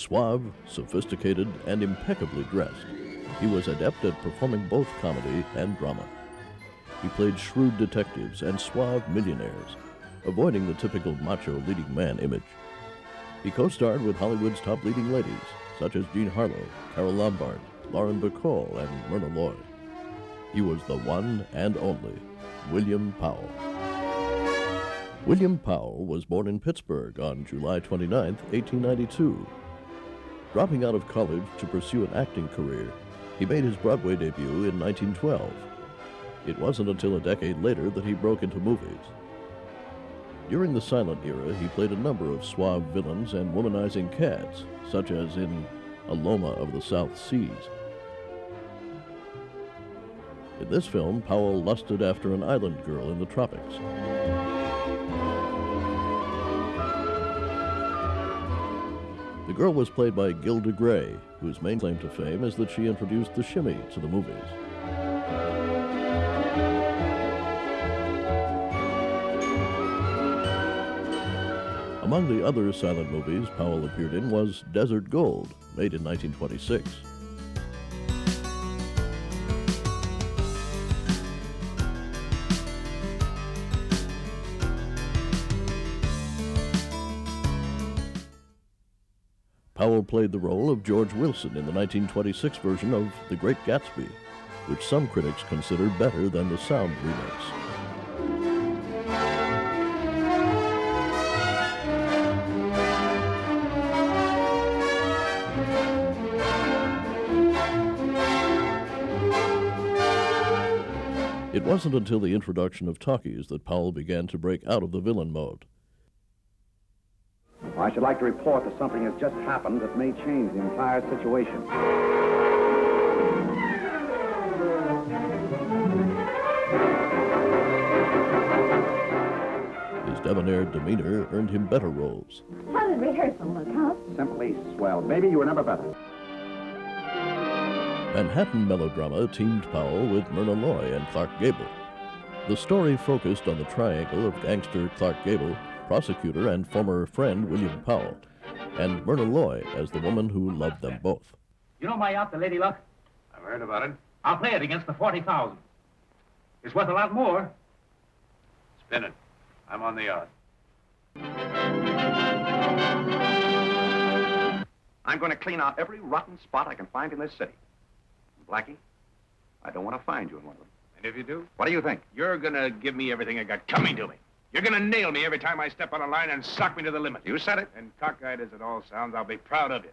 Suave, sophisticated, and impeccably dressed, he was adept at performing both comedy and drama. He played shrewd detectives and suave millionaires, avoiding the typical macho leading man image. He co-starred with Hollywood's top leading ladies, such as Jean Harlow, Carole Lombard, Lauren Bacall, and Myrna Loy. He was the one and only William Powell. William Powell was born in Pittsburgh on July 29, 1892. Dropping out of college to pursue an acting career, he made his Broadway debut in 1912. It wasn't until a decade later that he broke into movies. During the silent era, he played a number of suave villains and womanizing cads, such as in A Loma of the South Seas. In this film, Powell lusted after an island girl in the tropics. The girl was played by Gilda Gray, whose main claim to fame is that she introduced the shimmy to the movies. Among the other silent movies Powell appeared in was Desert Gold, made in 1926. Powell played the role of George Wilson in the 1926 version of The Great Gatsby, which some critics consider better than the sound remakes. It wasn't until the introduction of talkies that Powell began to break out of the villain mode. I should like to report that something has just happened that may change the entire situation. His debonair demeanor earned him better roles. How did rehearsal look, huh? Simply swell. Maybe you were never better. Manhattan melodrama teamed Powell with Myrna Loy and Clark Gable. The story focused on the triangle of gangster Clark Gable, prosecutor and former friend William Powell, and Myrna Loy as the woman who loved them both. You know my yacht, the Lady Luck? I've heard about it. I'll play it against the 40,000. It's worth a lot more. Spin it. I'm on the yacht. I'm going to clean out every rotten spot I can find in this city. Blackie, I don't want to find you in one of them. And if you do? What do you think? You're gonna give me everything I got coming to me. You're gonna nail me every time I step on a line and sock me to the limit. You said it. And cockeyed as it all sounds, I'll be proud of you.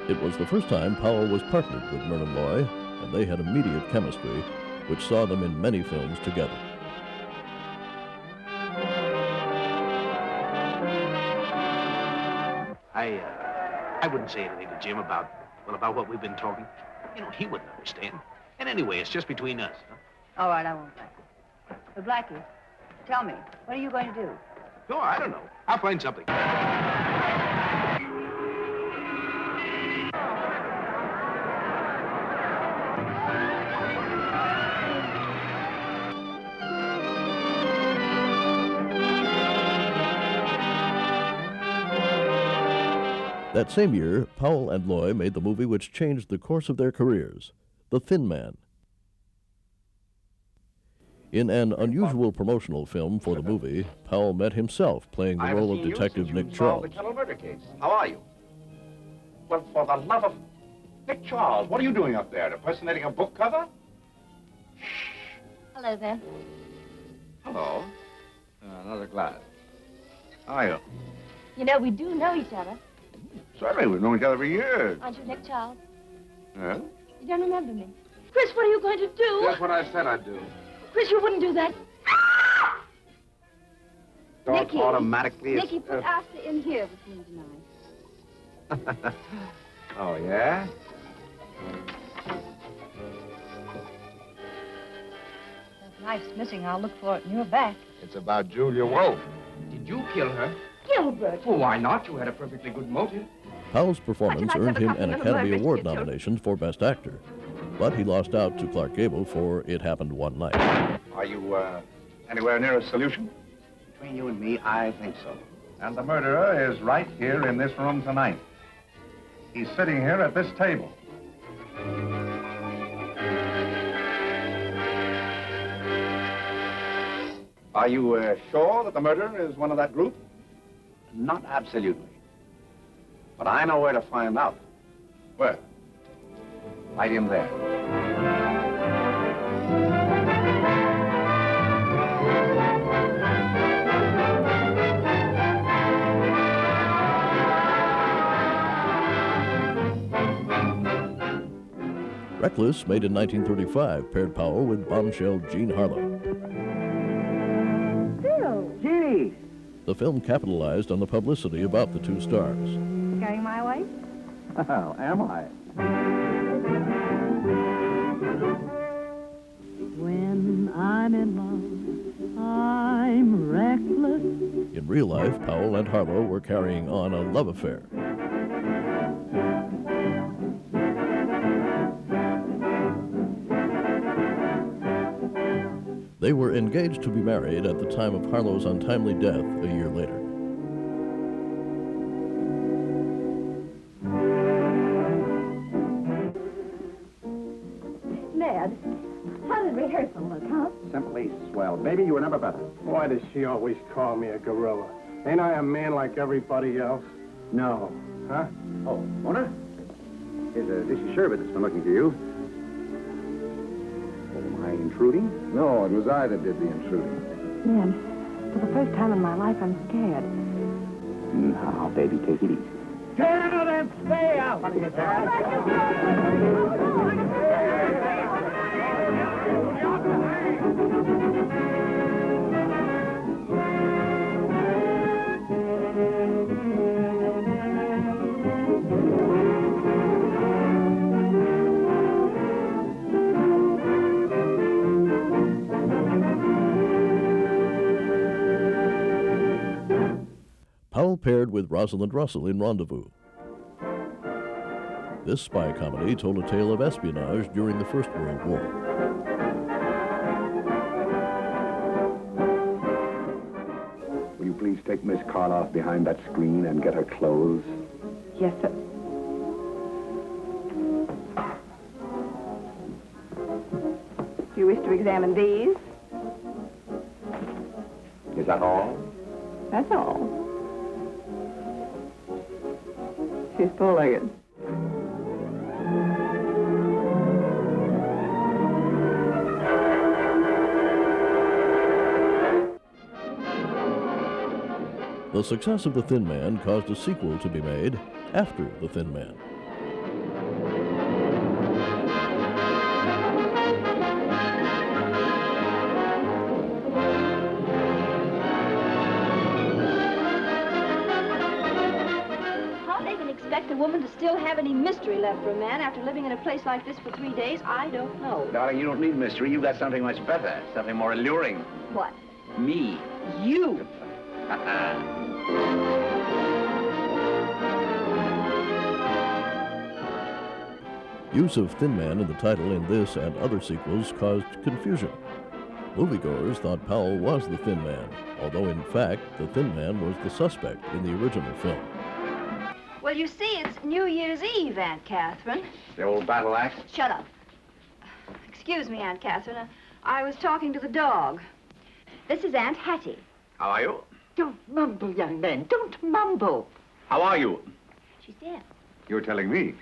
It was the first time Powell was partnered with Myrna Loy, and they had immediate chemistry, which saw them in many films together. I wouldn't say anything to Jim about what we've been talking. You know, he wouldn't understand. And anyway, it's just between us. Huh? All right, I won't, Blackie. But Blackie, tell me, what are you going to do? No, I don't know. I'll find something. That same year, Powell and Loy made the movie which changed the course of their careers, The Thin Man. In an unusual promotional film for the movie, Powell met himself playing the role of Detective Nick Charles. The Kettle murder case. How are you? Well, for the love of... Nick Charles, what are you doing up there? Impersonating a book cover? Hello there. Hello. Another glass. How are you? You know, we do know each other. Certainly, we've known each other for years. Aren't you Nick Charles? Yes? You don't remember me. Chris, what are you going to do? That's what I said I'd do. Chris, you wouldn't do that. Don't Nicky. automatically... Nicky, put Asta in here with me tonight. Oh, yeah? That knife's missing. I'll look for it in your back. It's about Julia Wolfe. Did you kill her? Gilbert. Well, why not? You had a perfectly good motive. Powell's performance earned him an Academy Award nomination for Best Actor, but he lost out to Clark Gable for It Happened One Night. Are you anywhere near a solution? Between you and me, I think so. And the murderer is right here in this room tonight. He's sitting here at this table. Are you sure that the murderer is one of that group? Not absolutely. But I know where to find out. Where? Right in there. Reckless, made in 1935, paired Powell with bombshell Jean Harlow. Phil! Gee! The film capitalized on the publicity about the two stars. Going my way? Well, am I? When I'm in love, I'm reckless. In real life, Powell and Harlow were carrying on a love affair. They were engaged to be married at the time of Harlow's untimely death a year later. Ned, how did rehearsal look, huh? Simply swell. Baby, you were never better. Why does she always call me a gorilla? Ain't I a man like everybody else? No. Huh? Oh, Mona? Here's a dish of sherbet that's been looking for you. Oh, am I intruding? No, it was I that did the intruding. Ned, for the first time in my life, I'm scared. Now, baby, take it easy. Get out and stay out! Powell paired with Rosalind Russell in Rendezvous. This spy comedy told a tale of espionage during the First World War. Will you please take Miss Karloff behind that screen and get her clothes? Yes, sir. Do you wish to examine these? Is that all? That's all. She's full-legged. The success of The Thin Man caused a sequel to be made after The Thin Man. Expect a woman to still have any mystery left for a man after living in a place like this for 3 days, I don't know. Darling, you don't need mystery. You've got something much better, something more alluring. What? Me. You! Use of Thin Man in the title in this and other sequels caused confusion. Moviegoers thought Powell was the Thin Man, although in fact, the Thin Man was the suspect in the original film. Well, you see, it's New Year's Eve, Aunt Catherine. The old battle axe? Shut up. Excuse me, Aunt Catherine. I was talking to the dog. This is Aunt Hattie. How are you? Don't mumble, young man. Don't mumble. How are you? She's dead. You're telling me.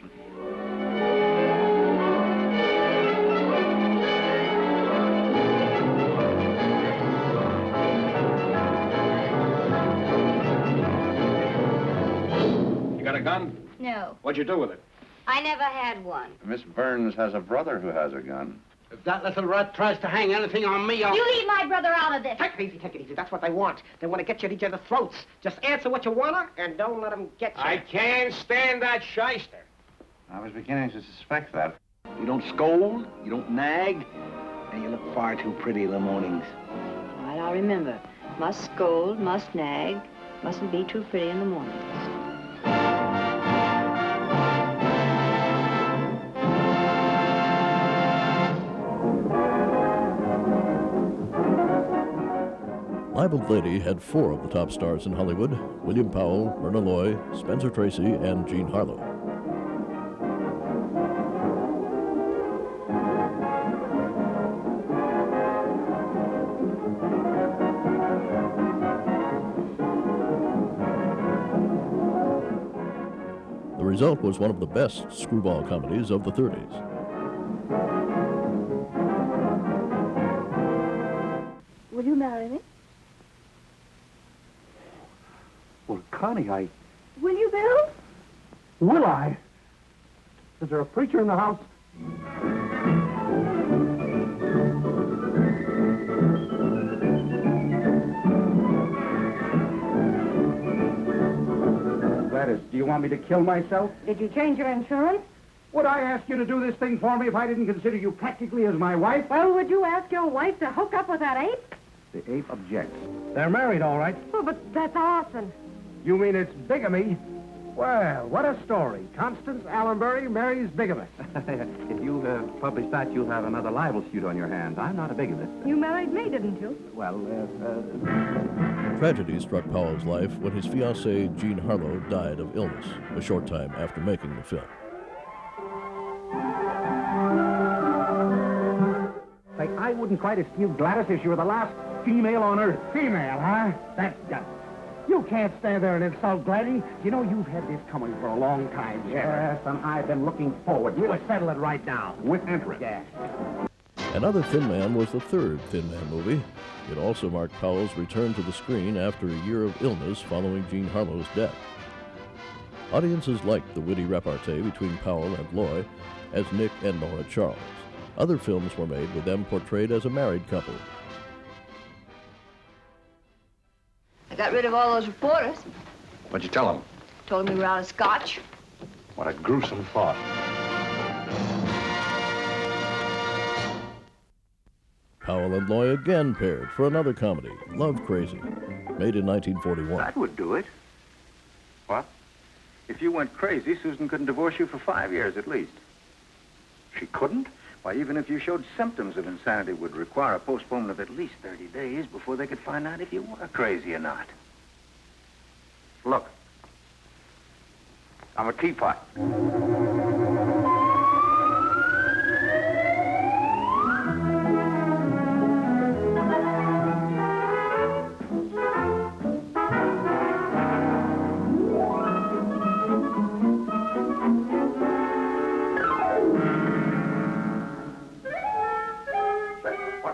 Got a gun? No. What'd you do with it? I never had one. Miss Burns has a brother who has a gun. If that little rat tries to hang anything on me, I'll... You leave my brother out of this. Take it easy, take it easy. That's what they want. They want to get you at each other's throats. Just answer what you wanna, and don't let them get you. I can't stand that shyster. I was beginning to suspect that. You don't scold, you don't nag, and you look far too pretty in the mornings. All right, I'll remember. Must scold, must nag, mustn't be too pretty in the mornings. Libeled Lady had 4 of the top stars in Hollywood: William Powell, Myrna Loy, Spencer Tracy, and Jean Harlow. The result was one of the best screwball comedies of the 30s. Will you marry me? Well, Connie, Will you, Bill? Will I? Is there a preacher in the house? Gladys, do you want me to kill myself? Did you change your insurance? Would I ask you to do this thing for me if I didn't consider you practically as my wife? Well, would you ask your wife to hook up with that ape? The ape objects. They're married, all right. Oh, but that's arson. You mean it's bigamy? Well, what a story. Constance Allenbury marries bigamist. If you publish that, you'll have another libel suit on your hands. I'm not a bigamist. You married me, didn't you? Well, Tragedy struck Powell's life when his fiancée, Jean Harlow, died of illness a short time after making the film. Say, I wouldn't try to steal Gladys if she were the last female on Earth. Female, huh? That's done. You can't stand there and insult Gladys. You know, you've had this coming for a long time, Sheriff. Yes, and I've been looking forward. You will settle it right now. With interest. Yes. Another Thin Man was the 3rd Thin Man movie. It also marked Powell's return to the screen after a year of illness following Jean Harlow's death. Audiences liked the witty repartee between Powell and Loy as Nick and Nora Charles. Other films were made with them portrayed as a married couple. I got rid of all those reporters. What'd you tell them? Told them we were out of scotch. What a gruesome thought. Powell and Loy again paired for another comedy, Love Crazy, made in 1941. That would do it. What? If you went crazy, Susan couldn't divorce you for 5 years at least. She couldn't? Why, even if you showed symptoms of insanity, would require a postponement of at least 30 days before they could find out if you were crazy or not. Look. I'm a teapot.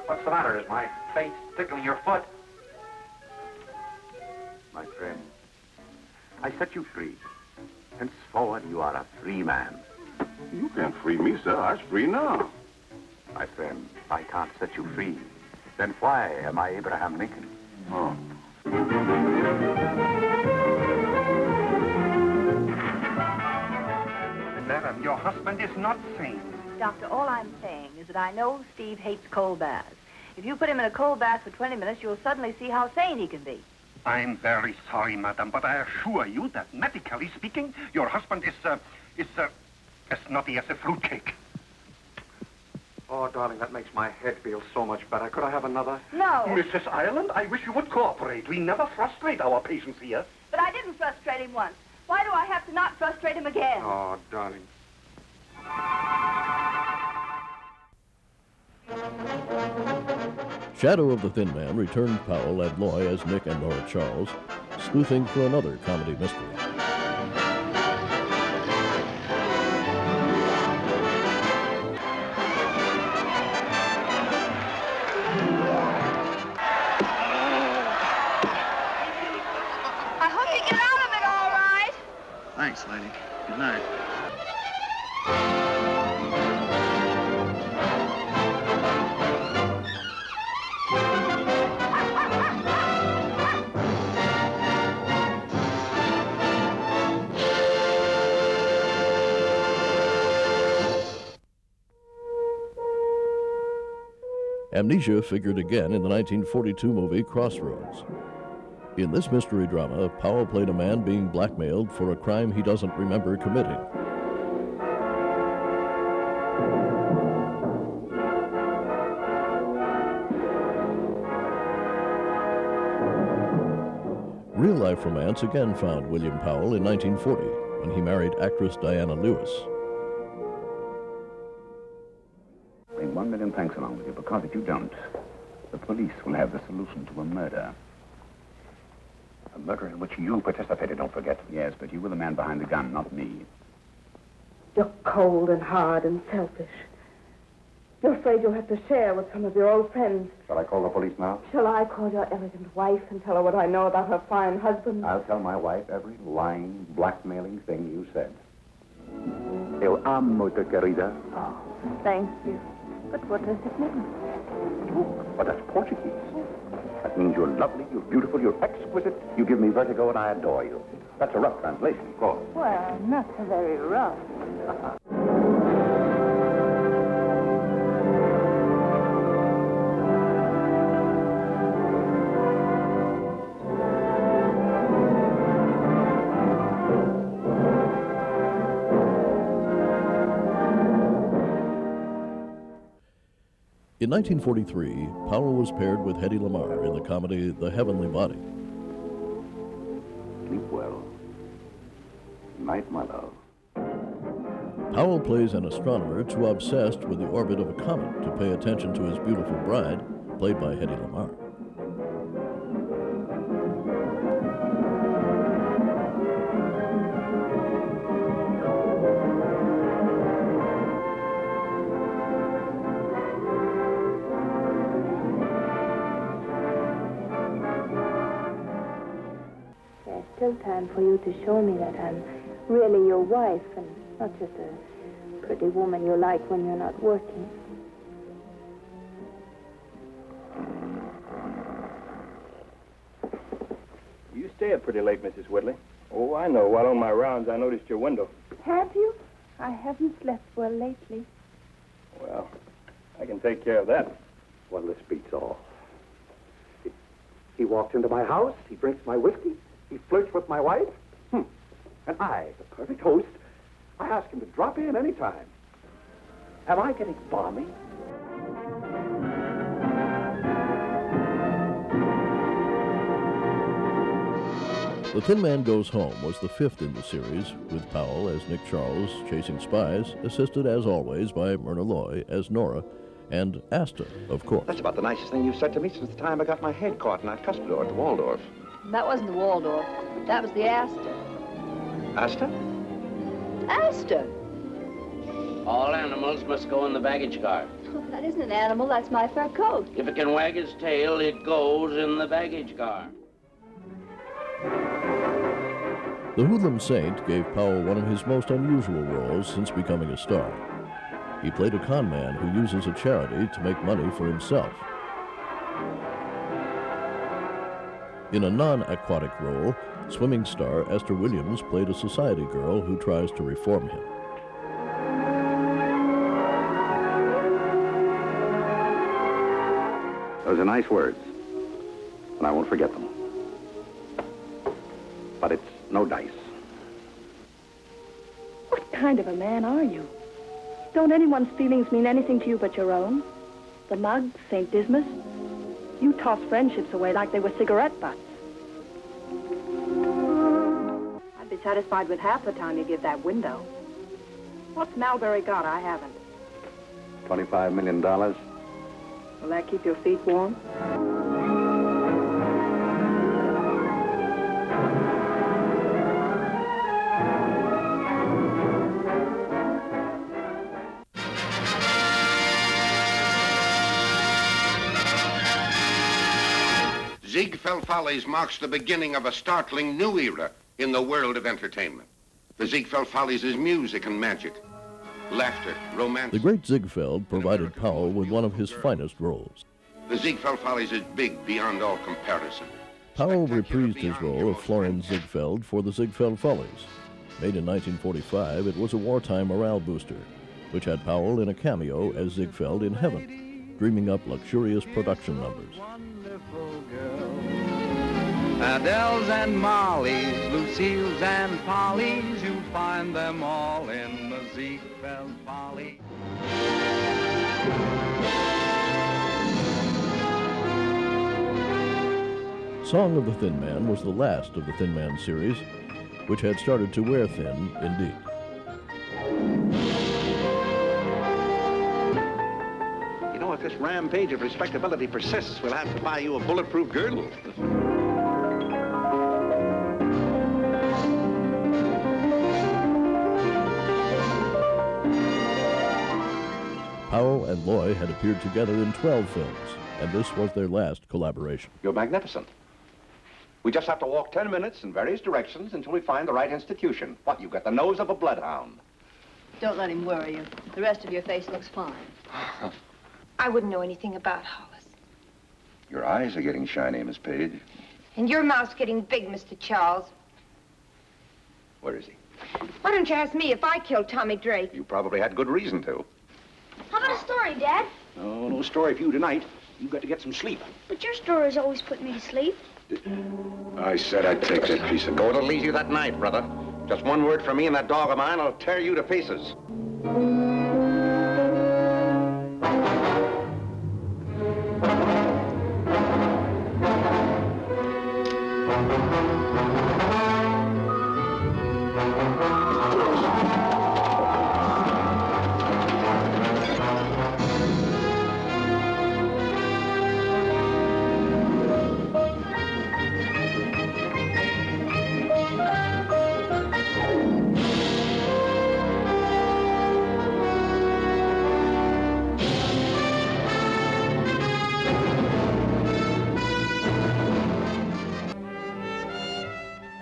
What's the matter? Is my face tickling your foot? My friend, I set you free. Henceforward, you are a free man. You can't free me, sir. I'm free now. My friend, I can't set you free. Then why am I Abraham Lincoln? Oh. Madam, your husband is not sane. Doctor, all I'm saying is that I know Steve hates cold baths. If you put him in a cold bath for 20 minutes, you'll suddenly see how sane he can be. I'm very sorry, madam, but I assure you that medically speaking, your husband is as nutty as a fruitcake. Oh, darling, that makes my head feel so much better. Could I have another? No. Mrs. Ireland, I wish you would cooperate. We never frustrate our patients here. But I didn't frustrate him once. Why do I have to not frustrate him again? Oh, darling. Shadow of the Thin Man returned Powell and Loy as Nick and Nora Charles, sleuthing for another comedy mystery. I hope you get out of it all right. thanks, lady. Good night. Amnesia figured again in the 1942 movie Crossroads. In this mystery drama, Powell played a man being blackmailed for a crime he doesn't remember committing. Real-life romance again found William Powell in 1940 when he married actress Diana Lewis. Bring 1 million thanks along with you, because if you don't, the police will have the solution to a murder. A murder in which you participated, don't forget. Yes, but you were the man behind the gun, not me. You're cold and hard and selfish. You're afraid you'll have to share with some of your old friends. Shall I call the police now? Shall I call your elegant wife and tell her what I know about her fine husband? I'll tell my wife every lying, blackmailing thing you said. Eu amo te, querida. Oh, thank you. But what does it mean? But that's Portuguese. That means you're lovely, you're beautiful, you're exquisite, you give me vertigo, and I adore you. That's a rough translation, of course. Well, not so very rough. In 1943, Powell was paired with Hedy Lamarr in the comedy The Heavenly Body. Sleep well. Good night, my love. Powell plays an astronomer too obsessed with the orbit of a comet to pay attention to his beautiful bride, played by Hedy Lamarr. Still time for you to show me that I'm really your wife and not just a pretty woman you like when you're not working. You stay up pretty late, Mrs. Whitley. Oh, I know. While on my rounds, I noticed your window. Have you? I haven't slept well lately. Well, I can take care of that. Well, this beats all. He walks into my house, he drinks my whiskey, he flirts with my wife. And I, the perfect host, I ask him to drop in any time. Am I getting balmy? The Thin Man Goes Home was the fifth in the series, with Powell as Nick Charles chasing spies, assisted as always by Myrna Loy as Nora, and Asta, of course. That's about the nicest thing you've said to me since the time I got my head caught in that cuspidor at the Waldorf. That wasn't the Waldorf. That was the Astor. Asta? Astor? All animals must go in the baggage car. Oh, that isn't an animal. That's my fur coat. If it can wag its tail, it goes in the baggage car. The Hoodlum Saint gave Powell one of his most unusual roles since becoming a star. He played a con man who uses a charity to make money for himself. In a non-aquatic role, swimming star Esther Williams played a society girl who tries to reform him. Those are nice words, and I won't forget them. But it's no dice. What kind of a man are you? Don't anyone's feelings mean anything to you but your own? The mug, St. Dismas? You toss friendships away like they were cigarette butts. I'd be satisfied with half the time you give that window. What's Malbury got I haven't? $25 million. Will that keep your feet warm? Ziegfeld Follies marks the beginning of a startling new era in the world of entertainment. The Ziegfeld Follies is music and magic, laughter, romance. The great Ziegfeld provided Powell with one of his finest roles. The Ziegfeld Follies is big beyond all comparison. Powell reprised his role of Florian Ziegfeld for the Ziegfeld Follies. Made in 1945, it was a wartime morale booster, which had Powell in a cameo as Ziegfeld in Heaven, dreaming up luxurious production numbers. Adele's and Molly's, Lucille's and Polly's, you'll find them all in the Ziegfeld Follies. Song of the Thin Man was the last of the Thin Man series, which had started to wear thin indeed. You know, if this rampage of respectability persists, we'll have to buy you a bulletproof girdle. Powell and Loy had appeared together in 12 films, and this was their last collaboration. You're magnificent. We just have to walk 10 minutes in various directions until we find the right institution. What, you've got the nose of a bloodhound. Don't let him worry you. The rest of your face looks fine. I wouldn't know anything about Hollis. Your eyes are getting shiny, Miss Page. And your mouth's getting big, Mr. Charles. Where is he? Why don't you ask me if I killed Tommy Drake? You probably had good reason to. How about a story, Dad? Oh, no story for you tonight. You've got to get some sleep. But your stories always put me to sleep. I said I'd take that piece of... Go to easy that night, brother. Just one word from me and that dog of mine will tear you to pieces.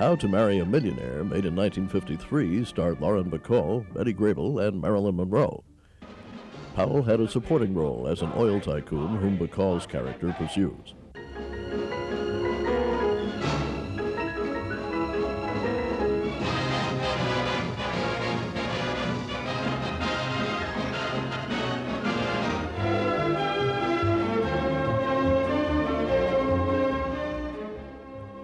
How to Marry a Millionaire, made in 1953, starred Lauren Bacall, Betty Grable, and Marilyn Monroe. Powell had a supporting role as an oil tycoon whom Bacall's character pursues.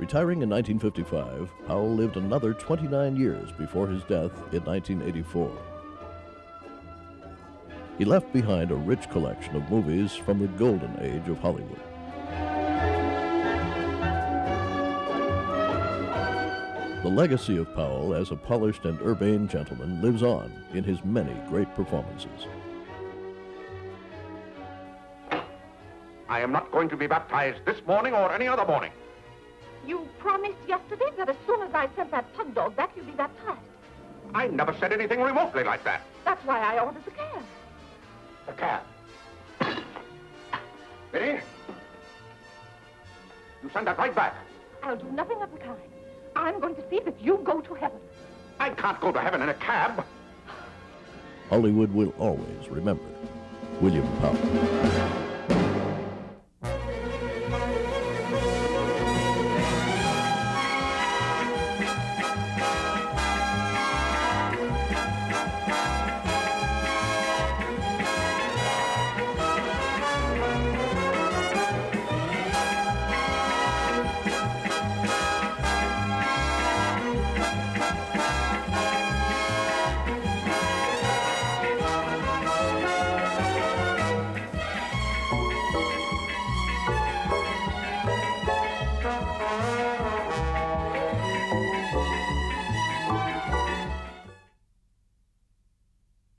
Retiring in 1955, Powell lived another 29 years before his death in 1984. He left behind a rich collection of movies from the golden age of Hollywood. The legacy of Powell as a polished and urbane gentleman lives on in his many great performances. I am not going to be baptized this morning or any other morning. You promised yesterday that as soon as I sent that pug dog back, you'd be baptized. I never said anything remotely like that. That's why I ordered the cab. The cab. Betty? You send that right back. I'll do nothing of the kind. I'm going to see that you go to heaven. I can't go to heaven in a cab. Hollywood will always remember William Powell.